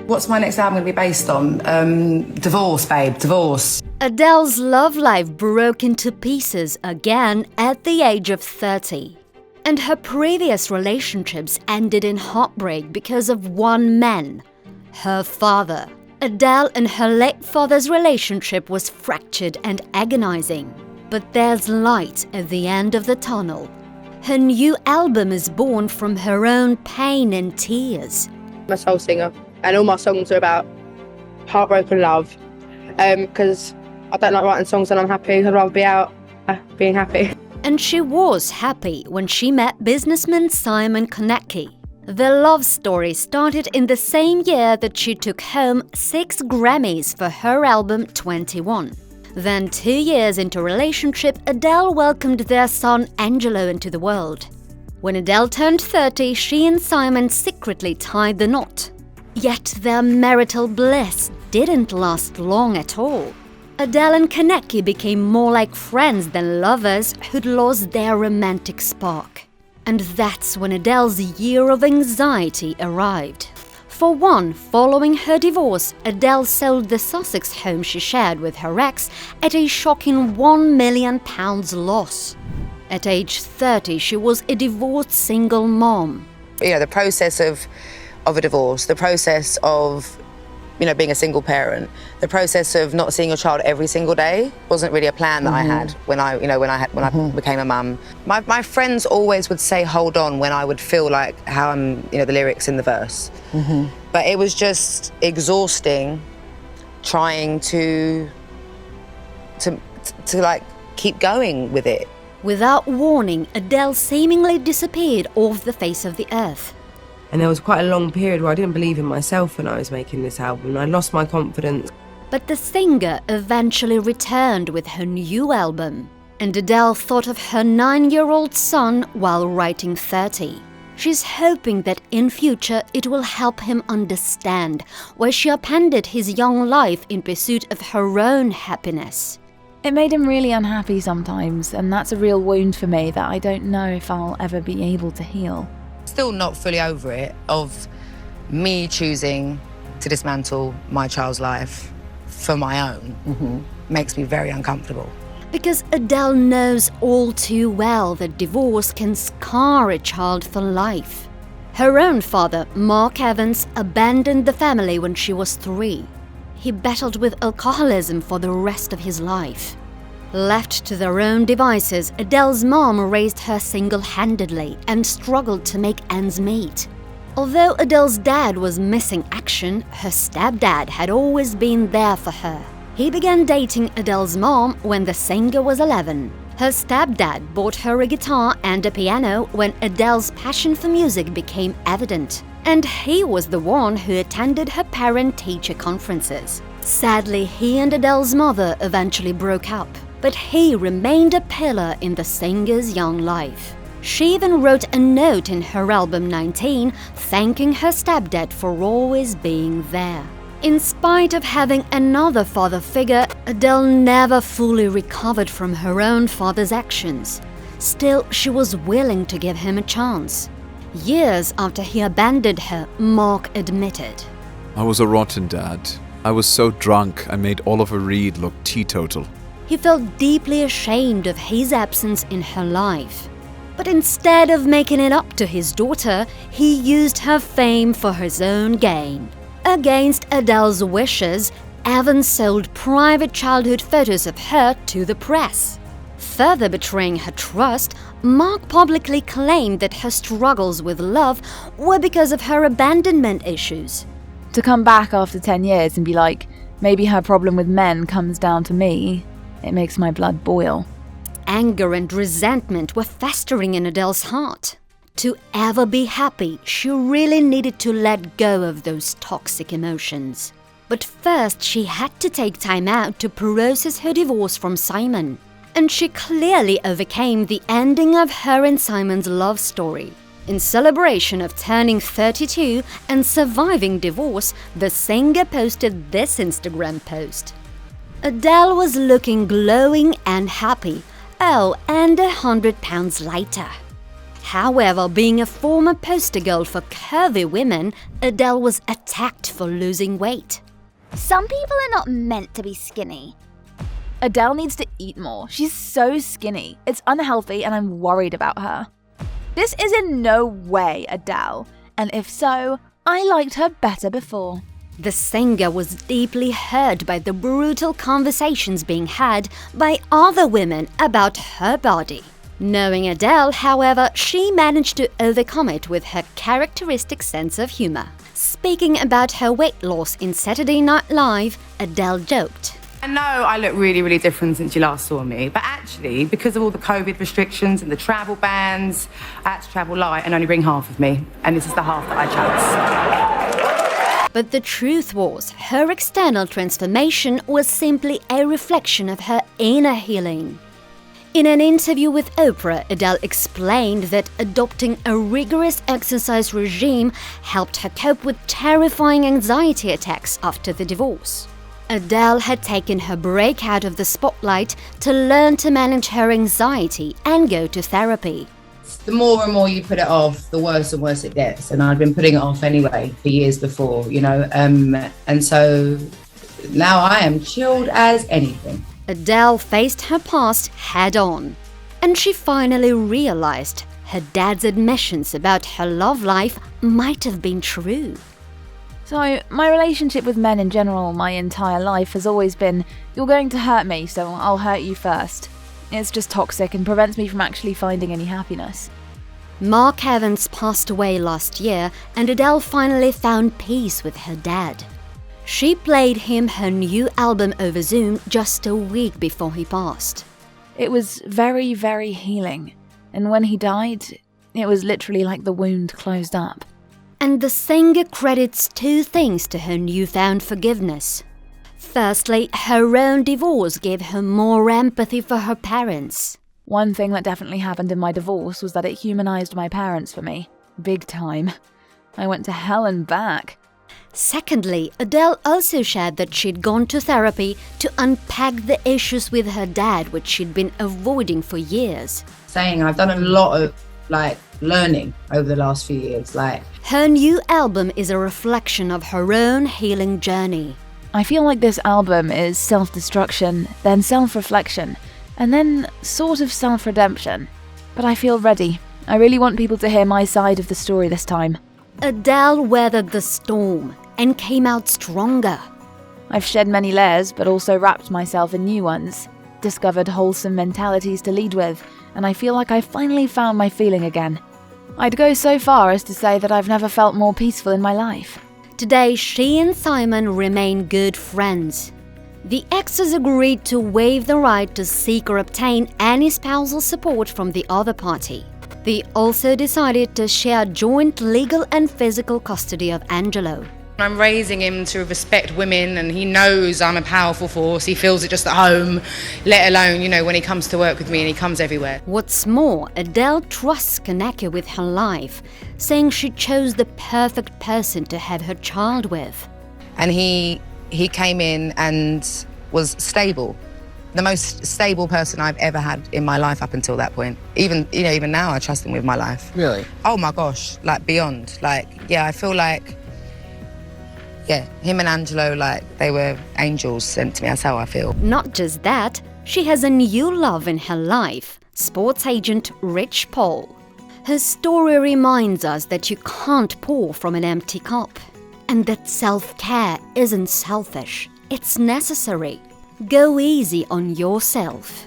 What's my next album going to be based on? Divorce, babe, divorce. Adele's love life broke into pieces again at the age of 30. And her previous relationships ended in heartbreak because of one man, her father. Adele and her late father's relationship was fractured and agonizing. But there's light at the end of the tunnel. Her new album is born from her own pain and tears. I'm a soul singer, and all my songs are about heartbroken love. Because I don't like writing songs when I'm happy. I'd rather be out being happy. And she was happy when she met businessman Simon Konecki. Their love story started in the same year that she took home 6 Grammys for her album 21. Then 2 years into a relationship, Adele welcomed their son Angelo into the world. When Adele turned 30, she and Simon secretly tied the knot. Yet their marital bliss didn't last long at all. Adele and Konecki became more like friends than lovers who'd lost their romantic spark. And that's when Adele's year of anxiety arrived. For one, following her divorce, Adele sold the Sussex home she shared with her ex at a shocking £1 million loss. At age 30, she was a divorced single mom. The process of a divorce, the process of being a single parent, the process of not seeing your child every single day wasn't really a plan that I had when I became a mum. My friends always would say, "Hold on," when I would feel like how I'm, the lyrics in the verse. But it was just exhausting, trying to keep going with it. Without warning, Adele seemingly disappeared off the face of the earth. And there was quite a long period where I didn't believe in myself when I was making this album. I lost my confidence. But the singer eventually returned with her new album. And Adele thought of her 9-year-old son while writing 30. She's hoping that in future it will help him understand why she abandoned his young life in pursuit of her own happiness. It made him really unhappy sometimes, and that's a real wound for me that I don't know if I'll ever be able to heal. Still not fully over it, of me choosing to dismantle my child's life for my own. Makes me very uncomfortable. Because Adele knows all too well that divorce can scar a child for life. Her own father, Mark Evans, abandoned the family when she was 3. He battled with alcoholism for the rest of his life. Left to their own devices, Adele's mom raised her single-handedly and struggled to make ends meet. Although Adele's dad was missing action, her stepdad had always been there for her. He began dating Adele's mom when the singer was 11. Her stepdad bought her a guitar and a piano when Adele's passion for music became evident. And he was the one who attended her parent-teacher conferences. Sadly, he and Adele's mother eventually broke up. But he remained a pillar in the singer's young life. She even wrote a note in her album 19, thanking her stepdad for always being there. In spite of having another father figure, Adele never fully recovered from her own father's actions. Still, she was willing to give him a chance. Years after he abandoned her, Mark admitted, "I was a rotten dad. I was so drunk I made Oliver Reed look teetotal." He felt deeply ashamed of his absence in her life. But instead of making it up to his daughter, he used her fame for his own gain. Against Adele's wishes, Evans sold private childhood photos of her to the press. Further betraying her trust, Mark publicly claimed that her struggles with love were because of her abandonment issues. To come back after 10 years and be like, maybe her problem with men comes down to me, it makes my blood boil. Anger and resentment were festering in Adele's heart. To ever be happy, she really needed to let go of those toxic emotions. But first, she had to take time out to process her divorce from Simon. And she clearly overcame the ending of her and Simon's love story. In celebration of turning 32 and surviving divorce, the singer posted this Instagram post. Adele was looking glowing and happy. Oh, and £100 lighter. However, being a former poster girl for curvy women, Adele was attacked for losing weight. Some people are not meant to be skinny. Adele needs to eat more. She's so skinny. It's unhealthy and I'm worried about her. This is in no way Adele, and if so, I liked her better before. The singer was deeply hurt by the brutal conversations being had by other women about her body. Knowing Adele, however, she managed to overcome it with her characteristic sense of humor. Speaking about her weight loss in Saturday Night Live, Adele joked, I know I look really, really different since you last saw me, but actually, because of all the COVID restrictions and the travel bans, I had to travel light and only bring half of me, and this is the half that I chose. But the truth was, her external transformation was simply a reflection of her inner healing. In an interview with Oprah, Adele explained that adopting a rigorous exercise regime helped her cope with terrifying anxiety attacks after the divorce. Adele had taken her break out of the spotlight to learn to manage her anxiety and go to therapy. The more and more you put it off, the worse and worse it gets. And I'd been putting it off anyway for years before, and so now I am chilled as anything. Adele faced her past head-on, and she finally realized her dad's admissions about her love life might have been true. So, my relationship with men in general my entire life has always been, you're going to hurt me, so I'll hurt you first. It's just toxic and prevents me from actually finding any happiness. Mark Evans passed away last year, and Adele finally found peace with her dad. She played him her new album over Zoom just a week before he passed. It was very, very healing. And when he died, it was literally like the wound closed up. And the singer credits two things to her newfound forgiveness. Firstly, her own divorce gave her more empathy for her parents. One thing that definitely happened in my divorce was that it humanized my parents for me. Big time. I went to hell and back. Secondly, Adele also shared that she'd gone to therapy to unpack the issues with her dad, which she'd been avoiding for years. Saying I've done a lot of learning over the last few years. Her new album is a reflection of her own healing journey. I feel like this album is self-destruction, then self-reflection, and then sort of self-redemption. But I feel ready. I really want people to hear my side of the story this time. Adele weathered the storm and came out stronger. I've shed many layers, but also wrapped myself in new ones, discovered wholesome mentalities to lead with, and I feel like I finally found my feeling again. I'd go so far as to say that I've never felt more peaceful in my life. Today, she and Simon remain good friends. The exes agreed to waive the right to seek or obtain any spousal support from the other party. They also decided to share joint legal and physical custody of Angelo. I'm raising him to respect women, and he knows I'm a powerful force. He feels it just at home, let alone, when he comes to work with me, and he comes everywhere. What's more, Adele trusts Kaneko with her life, saying she chose the perfect person to have her child with. And he came in and was stable. The most stable person I've ever had in my life up until that point. Even now I trust him with my life. Really? Oh my gosh, beyond. I feel like, him and Angelo, they were angels sent to me. That's how I feel. Not just that, she has a new love in her life, sports agent Rich Paul. Her story reminds us that you can't pour from an empty cup, and that self-care isn't selfish, it's necessary. Go easy on yourself.